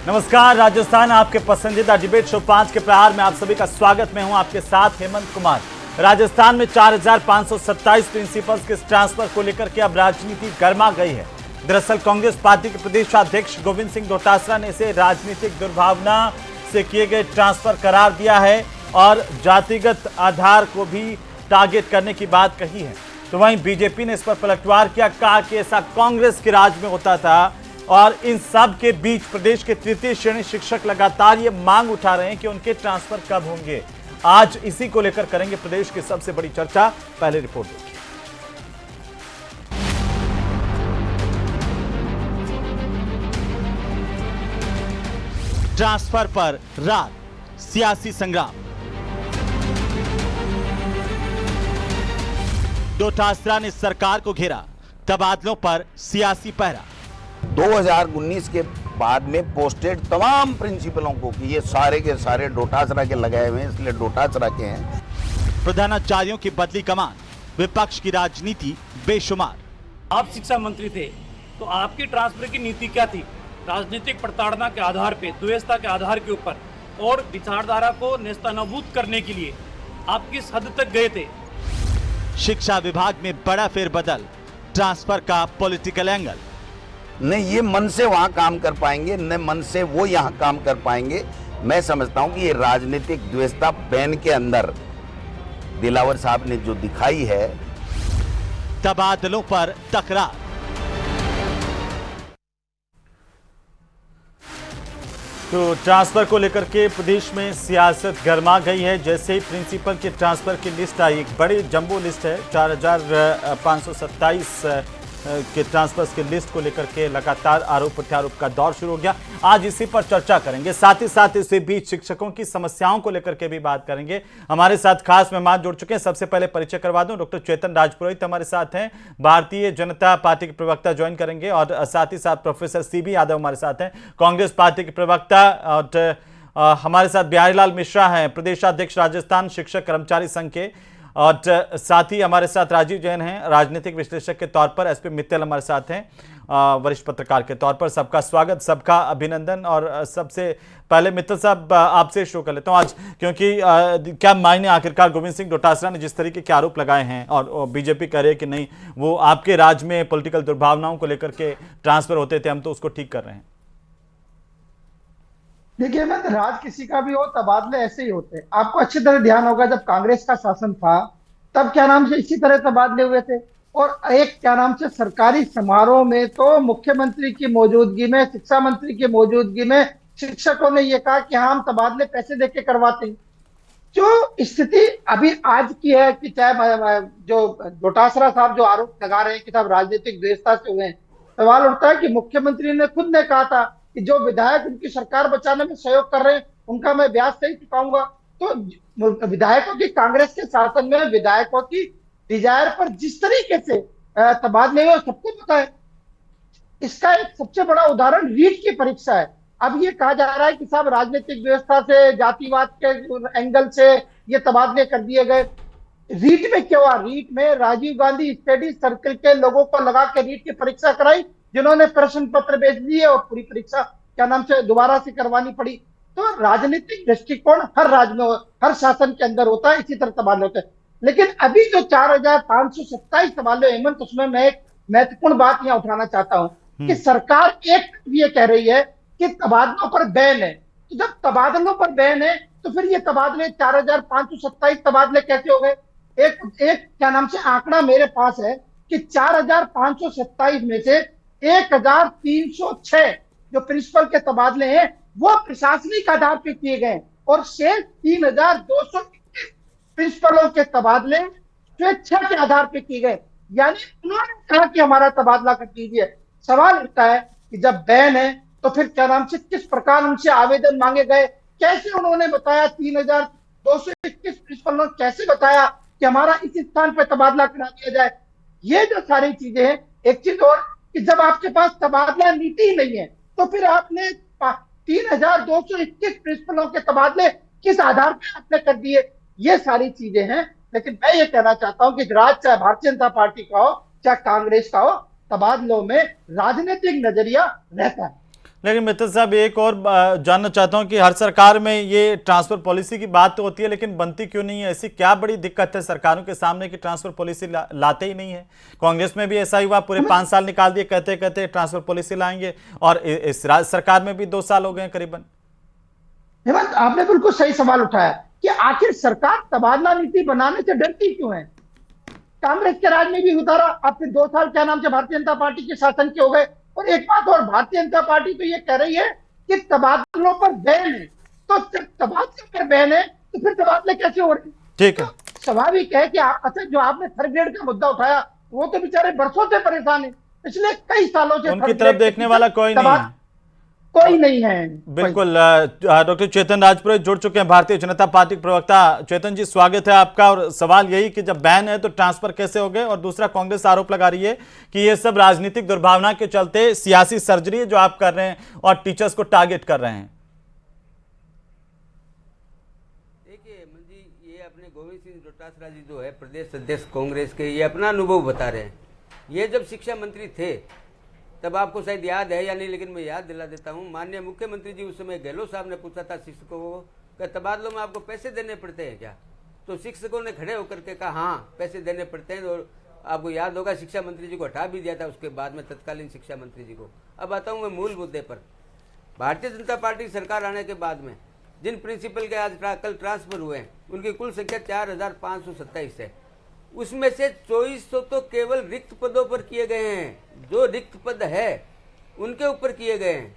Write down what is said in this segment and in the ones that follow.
नमस्कार, राजस्थान आपके पसंदीदा डिबेट शो 5 के प्रहार में आप सभी का स्वागत। मैं हूं आपके साथ हेमंत कुमार। राजस्थान में 4527 प्रिंसिपल्स के ट्रांसफर को लेकर के अब राजनीति गर्मा गई है। दरअसल कांग्रेस पार्टी के प्रदेशाध्यक्ष गोविंद सिंह डोटासरा ने इसे राजनीतिक दुर्भावना से किए गए ट्रांसफर करार दिया है और जातिगत आधार को भी टारगेट करने की बात कही है। तो वहीं बीजेपी ने इस पर पलटवार किया, कहा कि ऐसा कांग्रेस के राज में होता था। और इन सब के बीच प्रदेश के तृतीय श्रेणी शिक्षक लगातार ये मांग उठा रहे हैं कि उनके ट्रांसफर कब होंगे। आज इसी को लेकर करेंगे प्रदेश की सबसे बड़ी चर्चा। पहले रिपोर्ट देखिए। ट्रांसफर पर रात, सियासी संग्राम। डोटासरा ने सरकार को घेरा, तबादलों पर सियासी पहरा। 2019 के बाद में पोस्टेड तमाम प्रिंसिपलों को कि ये सारे के सारे डोटासरा के लगाए हुए हैं, इसलिए डोटासरा के हैं। प्रधानाचार्यों की बदली कमान, विपक्ष की राजनीति बेशुमार। आप शिक्षा मंत्री थे तो आपकी ट्रांसफर की नीति क्या थी? राजनीतिक प्रताड़ना के आधार पे, द्वेषता के आधार के ऊपर और विचारधारा को नेस्तनाबूद करने के लिए आप किस हद तक गए थे? शिक्षा विभाग में बड़ा फेरबदल, ट्रांसफर का पॉलिटिकल एंगल। न ये मन से वहां काम कर पाएंगे, न मन से वो यहाँ काम कर पाएंगे। मैं समझता हूं कि ये राजनीतिक द्वेषता बैन के अंदर दिलावर साहब ने जो दिखाई है। तबादलों पर तकरार। तो ट्रांसफर को लेकर के प्रदेश में सियासत गर्मा गई है। जैसे ही प्रिंसिपल के ट्रांसफर की लिस्ट आई, एक बड़ी जंबो लिस्ट है, 4527 के ट्रांसफर्स की लिस्ट को लेकर के लगातार आरोप प्रत्यारोप का दौर शुरू हो गया। आज इसी पर चर्चा करेंगे, साथ ही साथ इसी बीच शिक्षकों की समस्याओं को लेकर के भी बात करेंगे। हमारे साथ खास मेहमान जुड़ चुके हैं। सबसे पहले परिचय करवा दूं, डॉक्टर चेतन राजपुरोहित हमारे साथ हैं, भारतीय जनता पार्टी के प्रवक्ता ज्वाइन करेंगे। और साथ ही साथ प्रोफेसर सीबी यादव हमारे साथ हैं, कांग्रेस पार्टी के प्रवक्ता। और हमारे साथ बिहारीलाल मिश्रा हैं, प्रदेशाध्यक्ष राजस्थान शिक्षक कर्मचारी संघ के। और साथ ही हमारे साथ राजीव जैन हैं, राजनीतिक विश्लेषक के तौर पर। एसपी मित्तल हमारे साथ हैं, वरिष्ठ पत्रकार के तौर पर। सबका स्वागत, सबका अभिनंदन। और सबसे पहले मित्तल साहब आपसे शुरू कर लेता हूं आज, क्योंकि क्या मायने आखिरकार गोविंद सिंह डोटासरा ने जिस तरीके के आरोप लगाए हैं और बीजेपी कह रही है कि नहीं, वो आपके राज्य में पॉलिटिकल दुर्भावनाओं को लेकर के ट्रांसफर होते थे, हम तो उसको ठीक कर रहे हैं। देखिए, मैं राज किसी का भी हो, तबादले ऐसे ही होते हैं। आपको अच्छी तरह ध्यान होगा, जब कांग्रेस का शासन था तब क्या नाम से इसी तरह तबादले हुए थे। और एक क्या नाम से सरकारी समारोह में तो मुख्यमंत्री की मौजूदगी में, शिक्षा मंत्री की मौजूदगी में शिक्षकों ने यह कहा कि हाँ, हम तबादले पैसे देके करवाते हैं। जो स्थिति अभी आज की है कि चाहे जो डोटासरा साहब जो आरोप लगा रहे हैं कि साहब राजनीतिक द्वेषता से हुए हैं, सवाल उठता है कि मुख्यमंत्री ने खुद ने कहा था कि जो विधायक उनकी सरकार बचाने में सहयोग कर रहे हैं उनका मैं ब्याज नहीं चुकाऊंगा। तो विधायकों की, कांग्रेस के शासन में विधायकों की डिजायर पर जिस तरीके से तबादले हुए सबको पता है। इसका एक सबसे बड़ा उदाहरण रीट की परीक्षा है। अब ये कहा जा रहा है कि साहब राजनीतिक व्यवस्था से, जातिवाद के एंगल से ये तबादले कर दिए गए। रीट में क्या हुआ? रीट में राजीव गांधी स्टडी सर्कल के लोगों को लगा के रीट की परीक्षा कराई, जिन्होंने प्रश्न पत्र भेज दिए और पूरी परीक्षा क्या नाम से दोबारा से करवानी पड़ी। तो राजनीतिक दृष्टिकोण हर राज्य में, हर शासन के अंदर होता है, इसी तरह तबादले होते हैं। लेकिन अभी जो 4527 तबादले, हेमंत, उसमें मैं एक महत्वपूर्ण बात यहाँ उठाना चाहता हूँ कि सरकार एक ये कह रही है कि तबादलों पर बैन है। तो जब तबादलों पर बैन है तो फिर ये तबादले 4527 तबादले कैसे हो गए? एक क्या नाम से आंकड़ा मेरे पास है कि 4527 में से 1306 जो प्रिंसिपल के तबादले हैं वो प्रशासनिक आधार पे किए गए और शेष 3221 प्रिंसिपलों के तबादले स्वेच्छा के आधार पे किए गए। यानी उन्होंने कहा कि हमारा तबादला कर दीजिए। सवाल उठता है कि जब बैन है तो फिर क्या नाम से किस प्रकार उनसे आवेदन मांगे गए, कैसे उन्होंने बताया 3221 प्रिंसिपलों ने कैसे बताया कि हमारा इस स्थान पर तबादला करा दिया जाए। ये जो सारी चीजें हैं। एक चीज और कि जब आपके पास तबादला नीति ही नहीं है तो फिर आपने 3221 प्रिंसिपलों के तबादले किस आधार पर आपने कर दिए? ये सारी चीजें हैं। लेकिन मैं ये कहना चाहता हूं कि राज्य चाहे भारतीय जनता पार्टी का हो चाहे कांग्रेस का हो, तबादलों में राजनीतिक नजरिया रहता है। लेकिन मित्र साहब एक और जानना चाहता हूं कि हर सरकार में ये ट्रांसफर पॉलिसी की बात तो होती है, लेकिन बनती क्यों नहीं है? ऐसी क्या बड़ी दिक्कत है सरकारों के सामने कि ट्रांसफर पॉलिसी लाते ही नहीं है? कांग्रेस में भी ऐसा ही हुआ, पूरे 5 साल निकाल दिए कहते कहते ट्रांसफर पॉलिसी लाएंगे, और इस राज्य सरकार में भी 2 साल हो गए करीबन। हेमंत, आपने बिल्कुल सही सवाल उठाया कि आखिर सरकार तबादला नीति बनाने से डरती क्यों है। कांग्रेस के राज में भी उतारा, आपके 2 साल क्या नाम से भारतीय जनता पार्टी के शासन के हो गए। और एक बात और, भारतीय जनता पार्टी तो ये कह रही है कि तबादलों पर बैन है, तो जब तबादले पर बैन है तो फिर तबादले कैसे हो रहे हैं? ठीक है, तो स्वाभाविक है कि अच्छा, जो आपने थर्ड ग्रेड का मुद्दा उठाया, वो तो बेचारे बरसों से परेशान है, पिछले कई सालों से उनकी तरफ देखने वाला कोई नहीं है। कोई नहीं है। बिल्कुल। डॉक्टर चेतन राजपुरोहित जुड़ चुके हैं, भारतीय जनता पार्टी के प्रवक्ता। चेतन जी, स्वागत है आपका। और सवाल यही कि जब बैन है तो ट्रांसफर कैसे हो गए? और दूसरा, कांग्रेस आरोप लगा रही है कि ये सब राजनीतिक दुर्भावना के चलते सियासी सर्जरी है जो आप कर रहे हैं और टीचर्स को टारगेट कर रहे हैं। देखिए जी, ये अपने गोविंद सिंह डोटासरा जी जो है प्रदेश अध्यक्ष कांग्रेस के, ये अपना अनुभव बता रहे हैं। ये जब शिक्षा मंत्री थे तब आपको शायद याद है या नहीं, लेकिन मैं याद दिला देता हूँ। माननीय मुख्यमंत्री जी उस समय गहलोत साहब ने पूछा था शिक्षकों को कि तबादलों में आपको पैसे देने पड़ते हैं क्या? तो शिक्षकों ने खड़े होकर के कहा हाँ पैसे देने पड़ते हैं। और आपको याद होगा शिक्षा मंत्री जी को हटा भी दिया था उसके बाद में, तत्कालीन शिक्षा मंत्री जी को। अब आता हूँ मैं मूल मुद्दे पर। भारतीय जनता पार्टी सरकार आने के बाद में जिन प्रिंसिपल के आज कल ट्रांसफर हुए हैं उनकी कुल संख्या 4527 है। उसमें से 2400 तो केवल रिक्त पदों पर किए गए हैं। जो रिक्त पद है उनके ऊपर किए गए हैं।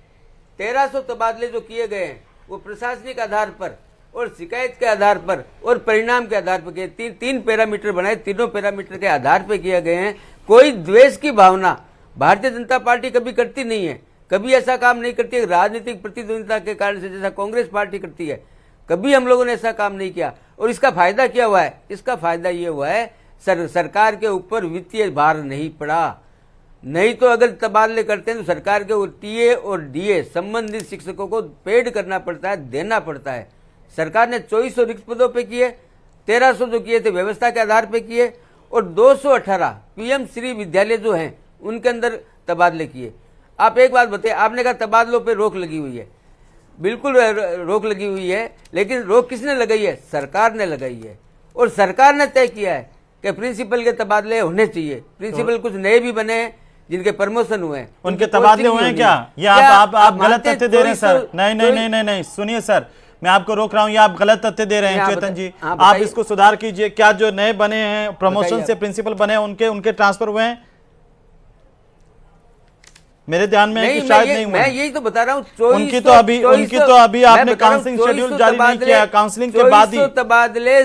1300 तबादले जो किए गए हैं वो प्रशासनिक आधार पर और शिकायत के आधार पर और परिणाम के आधार पर किए। तीन पैरामीटर बनाए, तीनों पैरामीटर के आधार पर किए गए हैं। कोई द्वेष की भावना भारतीय जनता पार्टी कभी करती नहीं है, कभी ऐसा काम नहीं करती है राजनीतिक प्रतिद्वंदिता के कारण से जैसा कांग्रेस पार्टी करती है। कभी हम लोगों ने ऐसा काम नहीं किया। और इसका फायदा क्या हुआ है? इसका फायदा ये हुआ है सरकार के ऊपर वित्तीय भार नहीं पड़ा। नहीं तो अगर तबादले करते हैं तो सरकार के टीए और डीए संबंधित शिक्षकों को पेड करना पड़ता है, देना पड़ता है। सरकार ने 2400 रिक्त पदों पे किए, 1300 जो किए थे व्यवस्था के आधार पे किए, और 218 पीएम श्री विद्यालय जो हैं उनके अंदर तबादले किए। आप एक बात बताइए, आपने कहा तबादलों पे रोक लगी हुई है। बिल्कुल रोक लगी हुई है, लेकिन रोक किसने लगाई है? सरकार ने लगाई है। और सरकार ने तय किया है कि प्रिंसिपल के तबादले होने चाहिए। प्रिंसिपल कुछ नए भी बने हैं जिनके प्रमोशन हुए हैं, उनके तबादले हुए हैं क्या? ये आप गलत तथ्य दे रहे हैं सर। नहीं नहीं नहीं नहीं नहीं, सुनिए सर, मैं आपको रोक रहा हूं। ये आप गलत तथ्य दे रहे हैं चेतन जी, आप इसको सुधार कीजिए। क्या जो नए बने हैं प्रमोशन से प्रिंसिपल बने हैं उनके ट्रांसफर हुए हैं? मेरे ध्यान में है कि शायद नहीं हुआ। मैं यही तो बता रहा हूँ। उनकी तो अभी आपने काउंसलिंग शेड्यूल जारी नहीं किया, काउंसलिंग के बाद ही तबादले।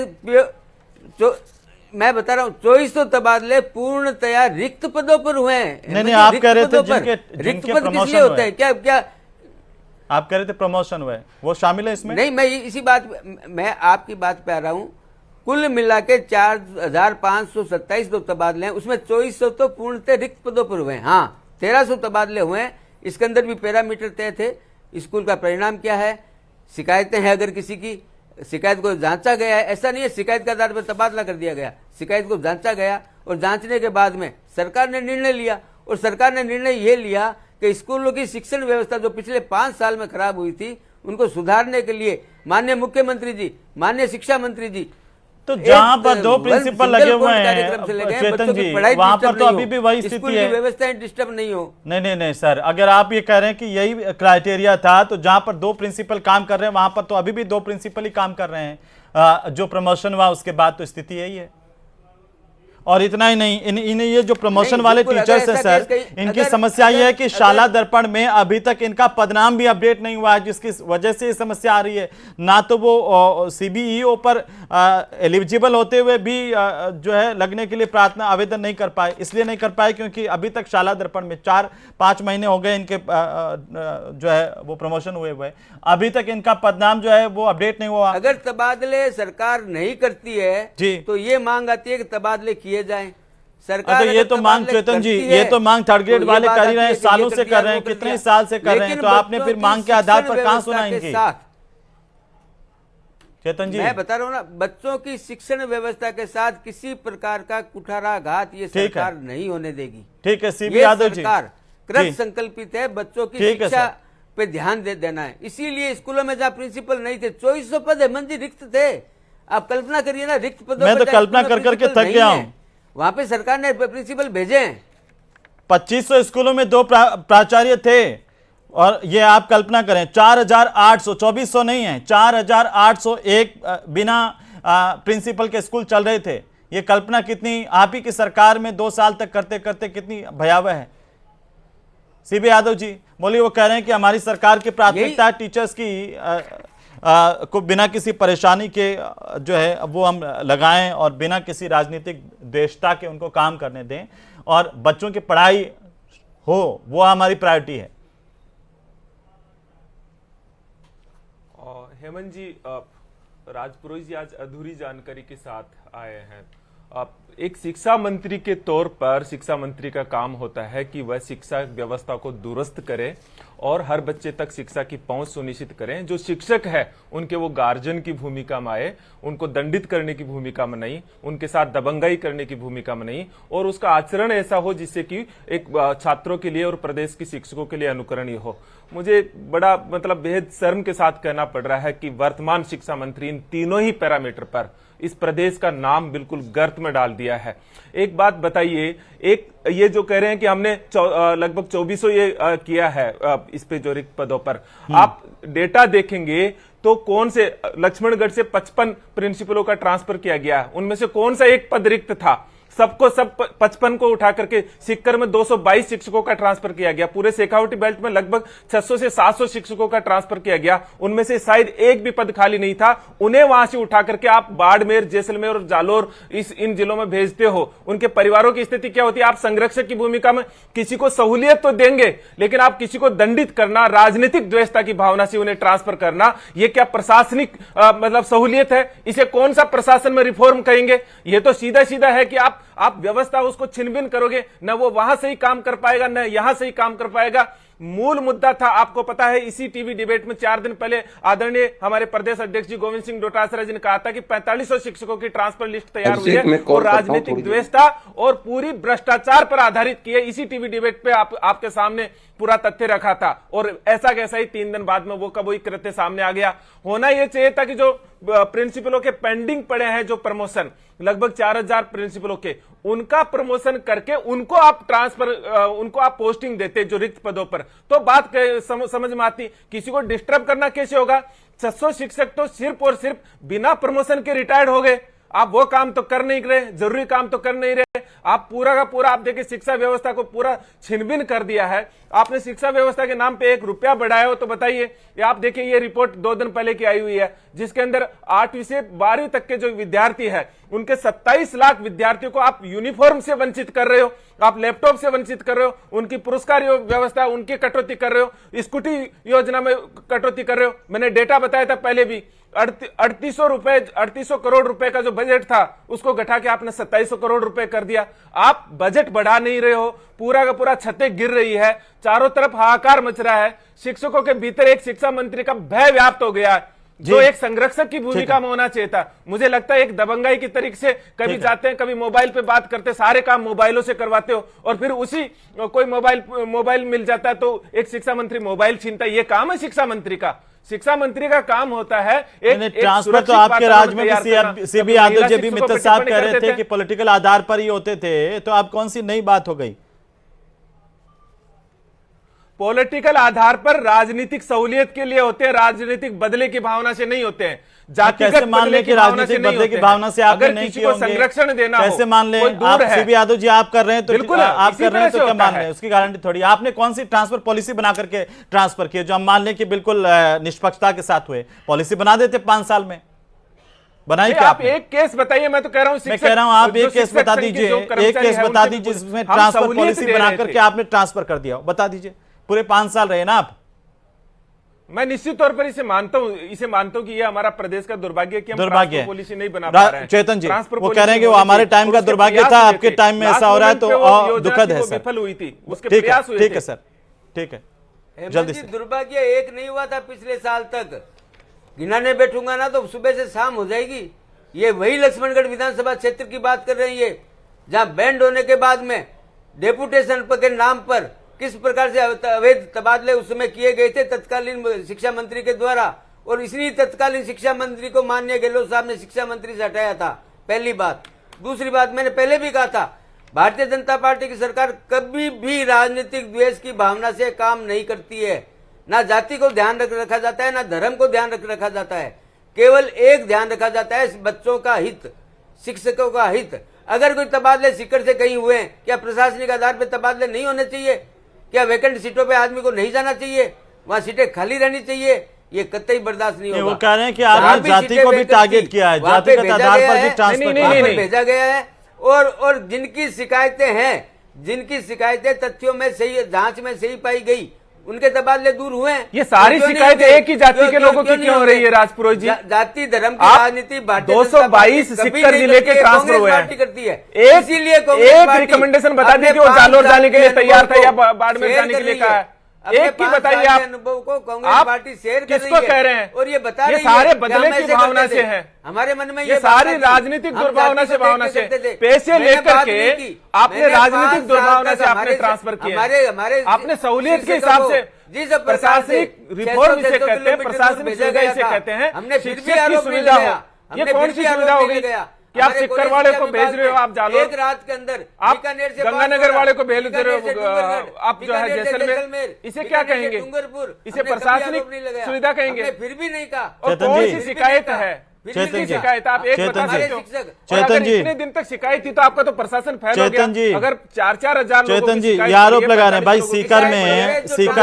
मैं बता रहा हूँ 2400 तबादले पूर्णतया रिक्त पदों पर हुए हैं। नहीं, आप कह रहे थे रिक्त पद किसलिए होते हैं? क्या आप कह रहे थे प्रमोशन हुए, वो शामिल है इसमें? नहीं, मैं इसी बात, मैं आपकी बात पे आ रहा हूँ। कुल मिला के 4527 जो तबादले हैं उसमें 2400 तो पूर्णतः रिक्त पदों पर हुए हैं। हाँ, 1300 तबादले हुए हैं। इसके अंदर भी पैरामीटर तय थे। स्कूल का परिणाम क्या है, शिकायतें हैं, अगर किसी की शिकायत को जांचा गया है, ऐसा नहीं है शिकायत के आधार पर तबादला कर दिया गया। शिकायत को जांचा गया और जांचने के बाद में सरकार ने निर्णय लिया। और सरकार ने निर्णय ये लिया कि स्कूलों की शिक्षण व्यवस्था जो पिछले 5 साल में खराब हुई थी उनको सुधारने के लिए माननीय मुख्यमंत्री जी, माननीय शिक्षा मंत्री जी, तो जहां पर 2 प्रिंसिपल लगे हुए हैं चेतन जी, वहां पर तो अभी भी वही स्थिति है, व्यवस्थाएं डिस्टर्ब नहीं हो। नहीं सर, अगर आप ये कह रहे हैं कि यही क्राइटेरिया था तो जहां पर 2 प्रिंसिपल काम कर रहे हैं वहां पर तो अभी भी 2 प्रिंसिपल ही काम कर रहे हैं। जो प्रमोशन हुआ उसके बाद तो स्थिति यही है। और इतना ही नहीं, इन्हें ये जो प्रमोशन वाले टीचर्स हैं सर, इनकी समस्या ये है कि शाला दर्पण में अभी तक इनका पदनाम भी अपडेट नहीं हुआ है, जिसकी वजह से ये समस्या आ रही है। ना तो वो सीबीईओ पर एलिजिबल होते हुए भी जो है लगने के लिए प्रार्थना आवेदन नहीं कर पाए। इसलिए नहीं कर पाए क्योंकि अभी तक शाला दर्पण में 4-5 महीने हो गए इनके जो है वो प्रमोशन हुए अभी तक इनका पदनाम जो है वो अपडेट नहीं हुआ। अगर तबादले सरकार नहीं करती है जी, तो ये मांग आती है कि तबादले किए जाएं। सरकार तो ये तो मांग चेतन जी, ये तो मांग थर्ड ग्रेड वाले कर ही रहे हैं, सालों से कर रहे हैं, कितने साल से कर रहे हैं, तो आपने फिर मांग के आधार पर कहां सुना इनकी? चेतन जी, मैं बता रहा हूँ ना, बच्चों की शिक्षण व्यवस्था के साथ किसी प्रकार का कुठाराघात ये सरकार नहीं होने देगी। ठीक है, सीबी यादव जी, सरकार कृत संकल्पित है बच्चों की शिक्षा पे ध्यान देना है। इसीलिए स्कूलों में जहाँ प्रिंसिपल नहीं थे, 2400 पद है मंजी रिक्त थे। आप कल्पना करिए ना, रिक्त पदों मैं पर तो कल्पना कर करके थक गया हूं। वहां पे सरकार ने प्रिंसिपल भेजे हैं। 2500 स्कूलों में 2 प्राचार्य थे, और ये आप कल्पना करें 4800, 2400 नहीं है, 4801 बिना प्रिंसिपल के स्कूल चल रहे थे। ये कल्पना कितनी आप ही की सरकार में 2 साल तक करते करते कितनी भयावह है। सीबी यादव जी बोलिए, वो कह रहे हैं कि हमारी सरकार की प्राथमिकता है टीचर्स की को बिना किसी परेशानी के जो है वो हम लगाएं और बिना किसी राजनीतिक द्वेषता के उनको काम करने दें और बच्चों की पढ़ाई हो, वो हमारी प्रायोरिटी है। हेमंत जी, राजपुरोहित जी आज अधूरी जानकारी के साथ आए हैं। एक शिक्षा मंत्री के तौर पर शिक्षा मंत्री का काम होता है कि वह शिक्षा व्यवस्था को दुरुस्त करे और हर बच्चे तक शिक्षा की पहुंच सुनिश्चित करें। जो शिक्षक है उनके वो गार्जियन की भूमिका में आए, उनको दंडित करने की भूमिका में नहीं, उनके साथ दबंगाई करने की भूमिका में नहीं, और उसका आचरण ऐसा हो जिससे कि एक छात्रों के लिए और प्रदेश के शिक्षकों के लिए अनुकरणीय हो। मुझे बड़ा बेहद शर्म के साथ कहना पड़ रहा है कि वर्तमान शिक्षा मंत्री इन तीनों ही पैरामीटर पर इस प्रदेश का नाम बिल्कुल गर्त में डाल दिया है। एक बात बताइए, एक ये जो कह रहे हैं कि हमने लगभग 2400 ये किया है इस पे जो रिक्त पदों पर, आप डेटा देखेंगे तो कौन से लक्ष्मणगढ़ से 55 प्रिंसिपलों का ट्रांसफर किया गया, उनमें से कौन सा एक पद रिक्त था? सबको सब 55 को उठा करके सिक्कर में 222 शिक्षकों का ट्रांसफर किया गया। पूरे शेखावटी बेल्ट में लगभग 600 से 700 शिक्षकों का ट्रांसफर किया गया, उनमें से शायद एक भी पद खाली नहीं था। उन्हें वहां से उठा करके आप बाड़मेर, जैसलमेर और जालोर इन जिलों में भेजते हो। उनके परिवारों की स्थिति क्या होती है? आप संरक्षक की भूमिका में किसी को सहूलियत तो देंगे, लेकिन आप किसी को दंडित करना, राजनीतिक द्वेषता की भावना से उन्हें ट्रांसफर करना, यह क्या प्रशासनिक सहूलियत है? इसे कौन सा प्रशासन में रिफॉर्म कहेंगे? यह तो सीधा सीधा है कि आप व्यवस्था उसको छिनबिन करोगे, न वो वहां से ही काम कर पाएगा न यहां से ही काम कर पाएगा। मूल मुद्दा था, आपको पता है, इसी टीवी डिबेट में 4 दिन पहले आदरणीय हमारे प्रदेश अध्यक्ष जी गोविंद सिंह डोटासरा जी ने कहा था कि 4500 शिक्षकों की ट्रांसफर लिस्ट तैयार हुई है और राजनीतिक द्वेषता और पूरी भ्रष्टाचार पर आधारित की है। इसी टीवी डिबेट पे आपके सामने पूरा तथ्य रखा था, और ऐसा कैसा ही 3 दिन बाद में वो कब वही कृत्य सामने आ गया। होना यह चाहिए था कि जो प्रिंसिपलों के पेंडिंग पड़े हैं, जो प्रमोशन लगभग 4000 प्रिंसिपलों के, उनका प्रमोशन करके उनको आप पोस्टिंग देते जो रिक्त पदों पर, तो बात समझ में आती। किसी को डिस्टर्ब करना कैसे होगा? 600 शिक्षक तो सिर्फ और सिर्फ बिना प्रमोशन के रिटायर्ड हो गए। आप वो काम तो कर नहीं रहे, जरूरी काम तो कर नहीं रहे। आप पूरा का पूरा आप देखिए शिक्षा व्यवस्था को पूरा छिनबिन कर दिया है। आपने शिक्षा व्यवस्था के नाम पे 1 रुपया बढ़ाया हो तो बताइए। ये आप देखिए, ये रिपोर्ट 2 दिन पहले की आई हुई है, जिसके अंदर 8वीं से 12वीं तक के जो विद्यार्थी है, उनके 27 लाख विद्यार्थियों को आप यूनिफॉर्म से वंचित कर रहे हो, आप लैपटॉप से वंचित कर रहे हो, उनकी पुरस्कार व्यवस्था उनकी कटौती कर रहे हो, स्कूटी योजना में कटौती कर रहे हो। मैंने डेटा बताया था पहले भी, 3800 करोड़ रुपए का जो बजट था उसको घटा के आपने 2700 करोड़ रुपए कर दिया। आप बजट बढ़ा नहीं रहे हो, पूरा का पूरा छतें गिर रही है, चारों तरफ हाहाकार मच रहा है। शिक्षकों के भीतर एक शिक्षा मंत्री का भय व्याप्त हो गया है, जो एक संरक्षक की भूमिका में होना चाहिए था। मुझे लगता है एक दबंगाई की तरीके से कभी जाते हैं, कभी मोबाइल पे बात करते, सारे काम मोबाइलों से करवाते हो, और फिर उसी कोई मोबाइल मिल जाता है तो एक शिक्षा मंत्री मोबाइल छीनता है। ये काम है शिक्षा मंत्री का। शिक्षा मंत्री का काम होता है एक ट्रांसफर। तो आपके राज्य में भी सीबी यादव जी भी मित्र साहब कह रहे थे कि पॉलिटिकल आधार पर ही होते थे, तो अब कौन सी नई बात हो गई? पॉलिटिकल आधार पर राजनीतिक सहूलियत के लिए होते हैं, राजनीतिक बदले की भावना से नहीं होते हैं। कैसे मान ले कि राजनीतिक बदले की भावना से आपने नहीं किया होंगे? संरक्षण देना कैसे मान ले? आप सीबी यादव जी आप कर रहे हैं तो बिल्कुल आप कर रहे हैं तो क्या मान रहे हैं? उसकी गारंटी थोड़ी। आपने कौन सी ट्रांसफर पॉलिसी बना करके ट्रांसफर किए जो हम मान लें कि बिल्कुल निष्पक्षता के साथ हुए? पॉलिसी बना देते 5 साल में, बनाई क्या? आप एक केस बताइए। मैं तो कह रहा हूं, मैं कह रहा हूं आप एक केस बता दीजिए, एक केस बता दीजिए जिसमें ट्रांसफर पॉलिसी बना करके आपने ट्रांसफर कर दिया, बता दीजिए। पूरे 5 साल रहे ना आप। मैं निश्चित तौर पर इसे मानता हूं कि ये हमारा प्रदेश का दुर्भाग्य है कि हम ट्रांसफर पॉलिसी नहीं बना पा रहे हैं। चेतन जी वो कह रहे हैं कि वो हमारे टाइम का दुर्भाग्य था, आपके टाइम में ऐसा हो रहा है तो दुखद है सर। विफल हुई थी, उसके प्रयास हुए थे। ठीक है सर, ठीक है, जल्दी से। दुर्भाग्य एक नहीं हुआ था पिछले साल तक। गिनाने बैठूंगा ना तो सुबह से शाम हो जाएगी। ये वही लक्ष्मणगढ़ विधानसभा क्षेत्र की बात कर रही है, जहां बैंड होने के बाद में डेपुटेशन के नाम पर किस प्रकार से अवैध तबादले उस समय किए गए थे तत्कालीन शिक्षा मंत्री के द्वारा, और इसी तत्कालीन शिक्षा मंत्री को माननीय गहलोत साहब ने शिक्षा मंत्री से हटाया था। पहली बात। दूसरी बात, मैंने पहले भी कहा था, भारतीय जनता पार्टी की सरकार कभी भी राजनीतिक द्वेष की भावना से काम नहीं करती है। ना जाति को ध्यान रखा जाता है, ना धर्म को ध्यान रखा जाता है। केवल एक ध्यान रखा जाता है, बच्चों का हित, शिक्षकों का हित। अगर कोई तबादले सीकर से कहीं हुए, क्या प्रशासनिक आधार पर तबादले नहीं होने चाहिए? क्या वैकेंट सीटों पे आदमी को नहीं जाना चाहिए? वहां सीटें खाली रहनी चाहिए? ये कतई बर्दाश्त नहीं होगा। वो कह रहे हैं कि आपने जाति को भी टारगेट किया है, जातिगत आधार पर भी ट्रांसफर भेजा गया है। और जिनकी शिकायतें हैं, जिनकी शिकायतें तथ्यों में सही, जांच में सही पाई गई, उनके तबादले दूर हुए। ये सारी शिकायतें एक ही जाति के लोगों की क्यों हो रही है राजपुरोहित जी? जाति धर्म की राजनीति 222 सिक्कर जिले के ट्रांसफर हुए हैं करती है। इसीलिए एक रिकमेंडेशन बता दी कि वो जालोर जाने के लिए तैयार था या बाड़मेर जाने के लिए कहा है। एक की बताइए आप अनुभव को कांग्रेस आप पार्टी शेयर कर किसको रही है कह रहे हैं? और ये बता रही है सारे बदले की भावना से है। हमारे मन में ये सारी राजनीतिक दुर्भावना से, भावना से, पैसे लेकर के आपने राजनीतिक दुर्भावना से आपने ट्रांसफर किया। आपने सहूलियत के हिसाब से, प्रशासनिक रिफॉर्म इसे कहते हैं, प्रशासनिक सुविधा इसे कहते हैं, शिक्षक की सुविधा हो। ये कौन सी सुविधा हो गई कि आप सिक्कर वाले को भेज रहे हो, आप जालो एक रात के अंदर आप गंगानगर वाले को भेज रहे हो, आप जो है जैसलमेर, इसे क्या कहेंगे? इसे प्रशासनिक सुविधा कहेंगे? फिर भी नहीं कहा। और कौन सी शिकायत है? चेतन जी, शिकायत आप एक बता सकते हो? चेतन जी, इतने दिन तक शिकायत थी तो आपका तो प्रशासन फैल हो गया। चेतन जी, अगर 4-4 हजार चेतन जी ये आरोप लगा रहे हैं भाई सीकर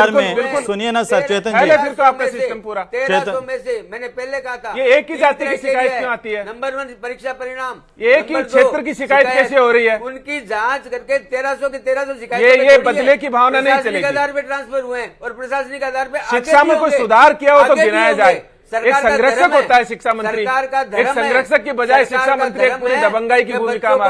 में, सुनिए ना सर। चेतन जी, फिर तो आपका सिस्टम पूरा 1300 में से मैंने पहले कहा था, ये एक ही जाति की शिकायत क्यों आती है? नंबर 1 परीक्षा परिणाम, ये एक ही क्षेत्र की शिकायत कैसे हो रही है? उनकी जांच करके 1300 की 1300 शिकायत ये बदले की भावना नहीं चलेगी। आधार पे ट्रांसफर हुए हैं और प्रशासनिक आधार पे शिक्षा में कुछ सुधार किया हो तो गिनाया जाए। एक संरक्षक होता है शिक्षा मंत्री, एक संरक्षक की बजाय शिक्षा मंत्री एक पूरी दबंगाई की भूमिका में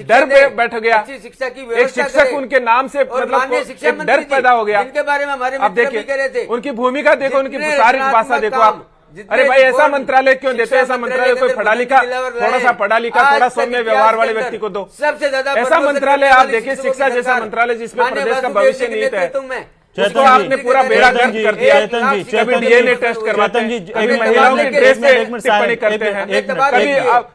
डर पे बैठ गया। अच्छी शिक्षा की एक शिक्षक उनके नाम से मतलब एक डर पैदा हो गया। इनके बारे में हमारे अब देखिए उनकी भूमिका देखो, उनकी सारी भाषा देखो आप। अरे भाई ऐसा मंत्रालय क्यों देते हैं? ऐसा मंत्रालय कोई पढ़ा लिखा, थोड़ा सा पढ़ा लिखा, थोड़ा सौम्य व्यवहार वाले व्यक्ति को दो। सबसे ज्यादा ऐसा मंत्रालय आप देखिए, शिक्षा जैसा मंत्रालय जिसमें प्रदेश का भविष्य निहित है, उसको आपने पूरा बेड़ा गर्क कर दिया। कभी डीएनए टेस्ट करवाते हैं, कभी महिलाओं के ड्रेस पे टिप्पणी करते हैं, कभी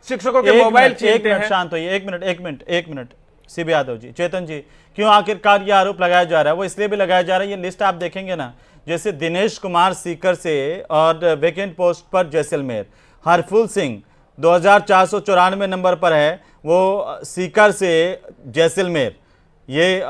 शिक्षकों के मोबाइल छीनते हैं। शांत होइए, एक मिनट सीबी यादव जी। चेतन जी, क्यों आखिरकार ये आरोप लगाया जा रहा है? वो इसलिए भी लगाया जा रहा है, ये लिस्ट आप देखेंगे ना, जैसे दिनेश कुमार सीकर से और वैकेंट पोस्ट पर जैसलमेर, हरफुल सिंह 2494 नंबर पर है, वो सीकर से जैसलमेर, ये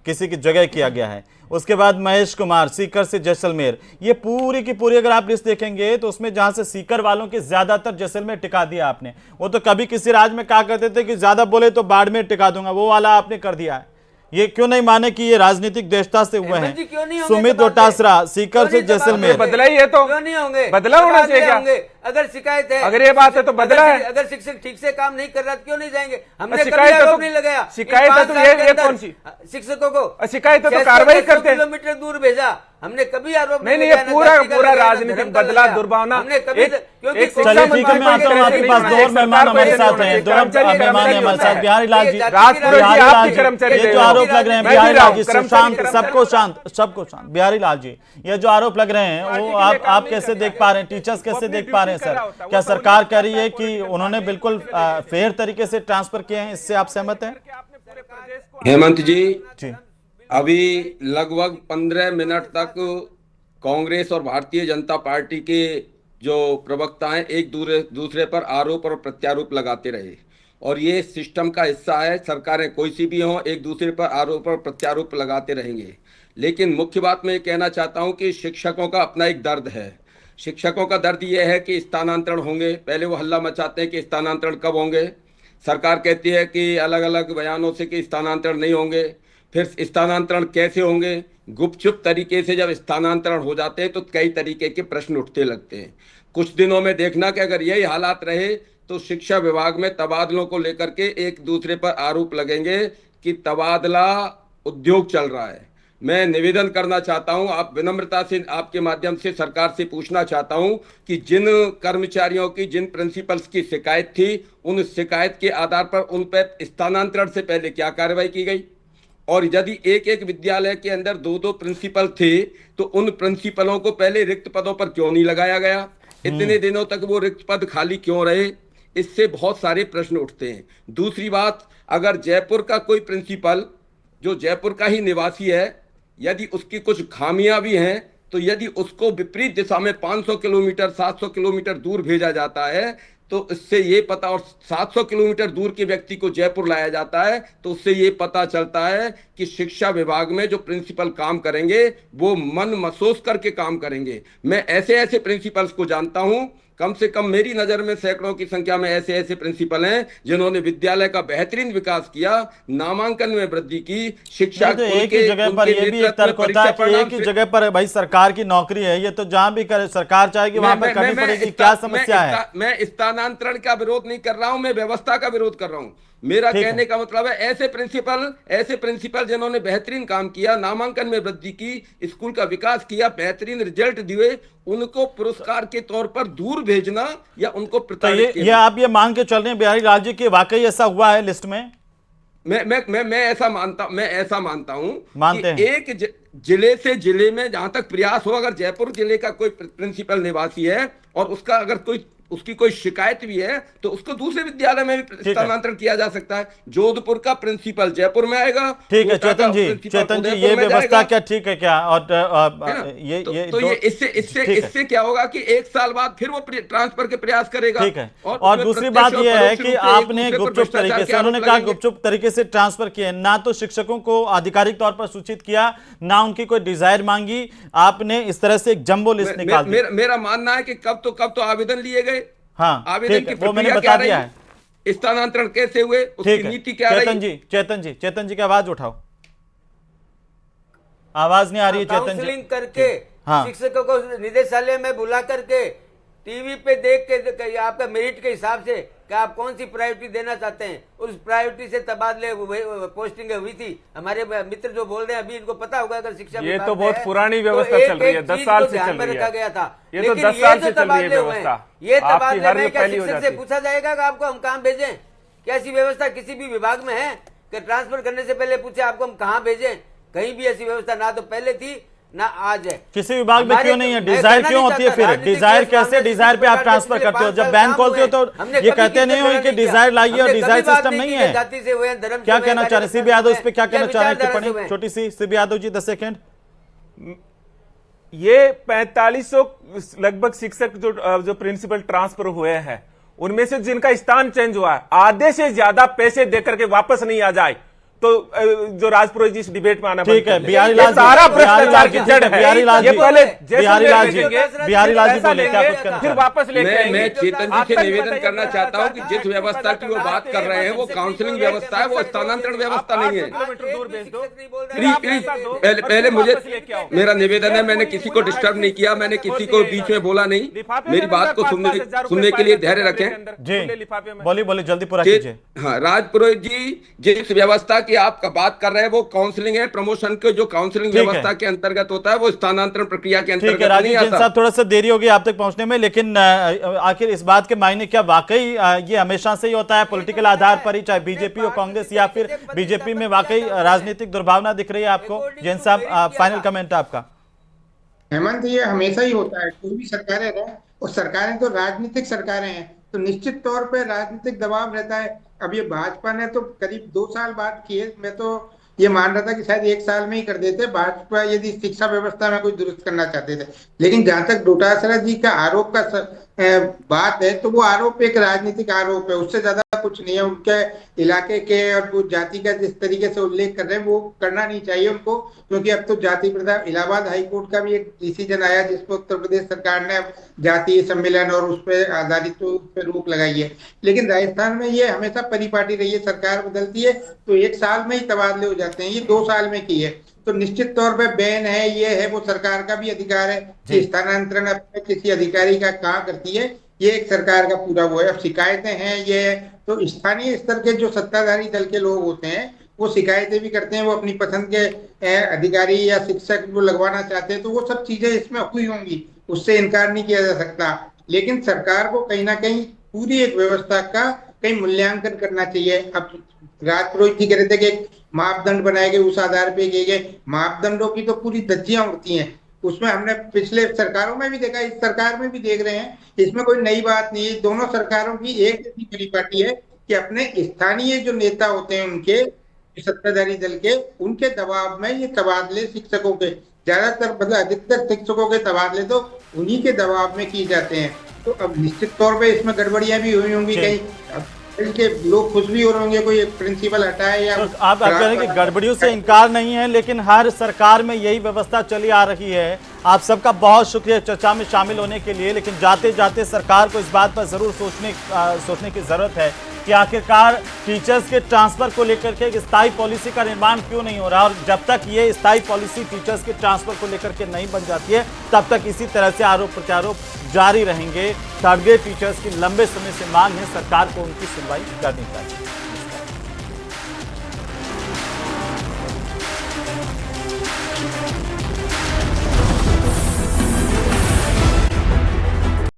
किसी की जगह किया गया है। उसके बाद महेश कुमार सीकर से जैसलमेर, ये पूरी की पूरी अगर आप लिस्ट देखेंगे तो उसमें जहां से सीकर वालों के ज्यादातर जैसलमेर टिका दिया आपने। वो तो कभी किसी राज्य में कहा करते थे कि ज्यादा बोले तो बाड़मेर टिका दूंगा, वो वाला आपने कर दिया है। ये क्यों नहीं माने कि ये राजनीतिक देशता से हुए हैं? सुमित डोटासरा सीकर से जैसलमेर, बदला ही है तो क्यों नहीं होंगे? बदला होना चाहिए क्या? अगर शिकायत है, अगर ये बात है तो बदला है। अगर शिक्षक ठीक से काम नहीं कर रहा क्यों नहीं जाएंगे? हमने शिकायत कभी आरोप नहीं लगाया। शिकायत है तो ये कौन सी शिक्षकों को शिकायत है तो कार्रवाई करते हैं। किलोमीटर दूर भेजा, हमने कभी आरोप नहीं। ये पूरा राजनीतिक बदला दुर्भावना। हमने कभी चलिए ठीक है, मैं आता हूँ आपके पास। दो मेहमान हमारे साथ हैं, दो मेहमान हमारे साथ। बिहारी लाल जी, ये जो आरोप लग रहे हैं, बिहारी लाल जी शांत, सबको शांत। बिहारी लाल जी, ये जो आरोप लग रहे हैं वो आप कैसे देख पा रहे हैं? टीचर्स कैसे देख पा रहे हैं सर? क्या सरकार कह रही है कि उन्होंने बिल्कुल फेयर तरीके से ट्रांसफर किए हैं, इससे आप सहमत हैं? हेमंत जी, अभी लगभग 15 मिनट तक कांग्रेस और भारतीय जनता पार्टी के जो प्रवक्ता हैं एक दूसरे पर आरोप और प्रत्यारोप लगाते रहे, और ये सिस्टम का हिस्सा है। सरकारें कोई सी भी हों, एक दूसरे पर आरोप और प्रत्यारोप लगाते रहेंगे। लेकिन मुख्य बात मैं ये कहना चाहता हूँ कि शिक्षकों का अपना एक दर्द है। शिक्षकों का दर्द ये है कि स्थानांतरण होंगे। पहले वो हल्ला मचाते हैं कि स्थानांतरण कब होंगे, सरकार कहती है कि अलग अलग बयानों से कि स्थानांतरण नहीं होंगे, फिर स्थानांतरण कैसे होंगे। गुपचुप तरीके से जब स्थानांतरण हो जाते हैं तो कई तरीके के प्रश्न उठते लगते हैं। कुछ दिनों में देखना कि अगर यही हालात रहे तो शिक्षा विभाग में तबादलों को लेकर के एक दूसरे पर आरोप लगेंगे कि तबादला उद्योग चल रहा है। मैं निवेदन करना चाहता हूं, आप विनम्रता से आपके माध्यम से सरकार से पूछना चाहता हूं कि जिन कर्मचारियों की, जिन प्रिंसिपल्स की शिकायत थी, उन शिकायत के आधार पर उन पर स्थानांतरण से पहले क्या कार्रवाई की गई? और यदि एक एक विद्यालय के अंदर दो दो प्रिंसिपल थे तो उन प्रिंसिपलों को पहले रिक्त पदों पर क्यों नहीं लगाया गया? इतने दिनों तक वो रिक्त पद खाली क्यों रहे? इससे बहुत सारे प्रश्न उठते हैं। दूसरी बात, अगर जयपुर का कोई प्रिंसिपल जो जयपुर का ही निवासी है, यदि उसकी कुछ खामियां भी हैं, तो यदि उसको विपरीत दिशा में 500 किलोमीटर 700 किलोमीटर दूर भेजा जाता है तो इससे ये पता, और 700 किलोमीटर दूर के व्यक्ति को जयपुर लाया जाता है तो उससे ये पता चलता है कि शिक्षा विभाग में जो प्रिंसिपल काम करेंगे वो मन महसूस करके काम करेंगे। मैं ऐसे ऐसे प्रिंसिपल्स को जानता हूं, कम से कम मेरी नजर में सैकड़ों की संख्या में ऐसे ऐसे प्रिंसिपल हैं जिन्होंने विद्यालय का बेहतरीन विकास किया, नामांकन में वृद्धि की, शिक्षा तो एक ही जगह पर ये भी एक तर्क होता है कि एक ही जगह पर भाई सरकार की नौकरी है, ये तो जहां भी करे सरकार चाहेगी वहां पर करनी पड़ेगी। क्या समस्या है? मैं स्थानांतरण का विरोध नहीं कर रहा हूं, मैं व्यवस्था का विरोध कर रहा हूं। मेरा कहने का मतलब है ऐसे प्रिंसिपल जिन्होंने बेहतरीन काम किया, नामांकन में वृद्धि की, स्कूल का विकास किया, बेहतरीन रिजल्ट दिए, उनको पुरस्कार के तौर पर दूर भेजना या उनको प्रताड़ित ये आप ये मांग के चल रहे हैं बिहारी लाल जी की वाकई ऐसा हुआ है लिस्ट में? मैं ऐसा मानता हूं मानते कि एक जिले से जिले में जहां तक प्रयास हो, अगर जयपुर जिले का कोई प्रिंसिपल निवासी है और उसका अगर उसकी कोई शिकायत भी है तो उसको दूसरे विद्यालय में भी स्थानांतरण किया जा सकता है। जोधपुर का प्रिंसिपल जयपुर में आएगा। ठीक है चेतन जी, ये व्यवस्था क्या ठीक है क्या? और इससे क्या होगा कि एक साल बाद फिर वो ट्रांसफर के प्रयास करेगा। ठीक है। और दूसरी बात यह है कि आपने गुपचुप तरीके से, उन्होंने कहा गुपचुप तरीके से ट्रांसफर किए, ना तो शिक्षकों को आधिकारिक तौर पर सूचित किया, ना उनकी कोई डिजायर मांगी, आपने इस तरह से एक जंबो लिस्ट निकाल दी। मेरा मानना है कि कब तो आवेदन लिए गए। हाँ, आवेदन की वो मैंने बता दिया है। स्थानांतरण कैसे हुए, उसकी नीति क्या रही? चेतन जी की आवाज उठाओ, आवाज नहीं आ रही है चेतन जी। काउंसलिंग करके शिक्षकों को निदेशालय में बुला करके टीवी पे देख के आपका मेरिट के हिसाब से कि आप कौन सी प्रायोरिटी देना चाहते हैं, उस प्रायोरिटी से तबादले पोस्टिंग हुई थी। हमारे मित्र जो बोल रहे हैं अभी इनको पता होगा, अगर शिक्षा ये तो बहुत पुरानी व्यवस्था चल रही है, 10 साल से चल रही है। रखा गया था, ये तो 10 साल से चल रही है व्यवस्था। ये तबादले में क्या शिक्षक से पूछा जाएगा कि आपको हम कहाँ भेजें? क्या ऐसी व्यवस्था किसी भी विभाग में है कि ट्रांसफर करने से पहले पूछे आपको हम कहाँ भेजें? कहीं भी ऐसी व्यवस्था ना तो पहले थी ना आज है। किसी विभाग में क्यों नहीं है? डिजायर क्यों होती है फिर? डिजायर कैसे, डिजायर पे आप ट्रांसफर करते हो? जब बैन खोलते हो तो ये कहते नहीं हो कि डिजायर लाइए, और डिजायर सिस्टम नहीं है। क्या कहना चाह रहे सीबी यादव, इस पे क्या कहना चाह रहे हैं? टिप्पणी छोटी सी, सीबी यादव जी 10 सेकेंड। ये 4500 लगभग शिक्षक जो प्रिंसिपल ट्रांसफर हुए हैं, उनमें से जिनका स्थान चेंज हुआ है, आधे से ज्यादा पैसे देकर के वापस नहीं आ जाए तो जो राजपुरोहित जी इस डिबेट में आना, ठीक है। बिहारी लाल सारा भ्रष्टाचार की जड़ है। बिहारी लाल जी पहले बिहारी लाल जी बोले क्या कुछ करना, फिर वापस लेके मैं चेतन जी से निवेदन करना चाहता हूँ कि जिस व्यवस्था की वो बात कर रहे हैं वो काउंसलिंग व्यवस्था है, वो स्थानांतरण व्यवस्था नहीं है। पहले मुझे मेरा निवेदन है, मैंने किसी को डिस्टर्ब नहीं किया, मैंने किसी को बीच में बोला नहीं, मेरी बात को सुनने के लिए धैर्य रखें। बोलिए जल्दी पूरा कीजिए। हाँ, राजपुरोहित जी जिस व्यवस्था की आप बात कर रहे हैं वो काउंसलिंग है। प्रमोशन के जो काउंसलिंग व्यवस्था के अंतर्गत होता है वो स्थानांतरण प्रक्रिया के अंतर्गत नहीं आता। साहब थोड़ा सा देरी होगी आप तक पहुंचने में, लेकिन आखिर इस बात के मायने क्या वाकई ये हमेशा से ही होता है पॉलिटिकल आधार पर ही, चाहे बीजेपी हो कांग्रेस या फिर बीजेपी में वाकई राजनीतिक दुर्भावना दिख रही है आपको? जैन साहब फाइनल कमेंट आपका। हेमंत, ये हमेशा ही होता है, कोई भी सरकारें रहे और सरकारें तो राजनीतिक सरकारें हैं तो निश्चित तौर पर राजनीतिक दबाव रहता है। अब ये भाजपा ने तो करीब 2 साल बाद किए, मैं तो ये मान रहा था कि शायद 1 साल में ही कर देते भाजपा यदि शिक्षा व्यवस्था में कुछ दुरुस्त करना चाहते थे। लेकिन जहां तक डोटासरा जी का आरोप का बात है तो वो आरोप एक राजनीतिक आरोप है, उससे ज्यादा कुछ नहीं है। उनके इलाके के और वो जाति का जिस तरीके से उल्लेख कर रहे हैं वो करना नहीं चाहिए उनको, क्योंकि अब तो जाति प्रथा, इलाहाबाद हाईकोर्ट का भी एक डिसीजन आया जिसपे उत्तर प्रदेश सरकार ने जातीय सम्मेलन और उस पर आधारित तो उस पर रोक लगाई है। लेकिन राजस्थान में ये हमेशा परिपाटी रही है, सरकार बदलती है तो 1 साल में ही तबादले हो जाते हैं, ये 2 साल में की है। तो निश्चित तौर पे बैन है, ये है, वो सरकार का भी अधिकार है कि स्थानांतरण अपने किसी अधिकारी का कहाँ करती है, ये एक सरकार का पूरा वो है। अब शिकायतें हैं ये तो स्थानीय स्तर के जो सत्ताधारी दल के लोग होते हैं वो शिकायतें भी करते हैं, वो अपनी पसंद के अधिकारी या शिक्षक वो लगवाना चाहते हैं, तो वो सब चीजें इसमें हुई होंगी, उससे इनकार नहीं किया जा सकता। लेकिन सरकार को कहीं ना कहीं पूरी एक व्यवस्था का कहीं मूल्यांकन करना चाहिए। अब राजपुरोहित जी कह रहे थे कि एक मापदंड बनाए गए, उस आधार पे किए गए। मापदंडों की तो पूरी धज्जियां उड़ती हैं, उसमें हमने पिछले सरकारों में भी देखा, इस सरकार में भी देख रहे हैं, इसमें कोई नई बात नहीं है। दोनों सरकारों की एक जैसी परिपाटी है कि अपने स्थानीय जो नेता होते हैं उनके, सत्ताधारी दल के, उनके दबाव में ये तबादले शिक्षकों के, ज्यादातर मतलब अधिकतर शिक्षकों के तबादले तो उन्हीं के दबाव में किए जाते हैं। तो अब निश्चित तौर पे इसमें गड़बड़ियां भी हुई होंगी, कहीं के लोग खुश भी हो रहे होंगे, कोई प्रिंसिपल हटाए या तो आप कह रहे हैं कि गड़बड़ियों से इनकार नहीं है, लेकिन हर सरकार में यही व्यवस्था चली आ रही है। आप सबका बहुत शुक्रिया चर्चा में शामिल होने के लिए, लेकिन जाते जाते सरकार को इस बात पर जरूर सोचने की जरूरत है कि आखिरकार टीचर्स के ट्रांसफर को लेकर के एक स्थायी पॉलिसी का निर्माण क्यों नहीं हो रहा, और जब तक ये स्थायी पॉलिसी टीचर्स के ट्रांसफर को लेकर के नहीं बन जाती है तब तक इसी तरह से आरोप प्रत्यारोप जारी रहेंगे। थर्ड ग्रेड टीचर्स की लंबे समय से मांग है, सरकार को उनकी सुनवाई करनी चाहिए।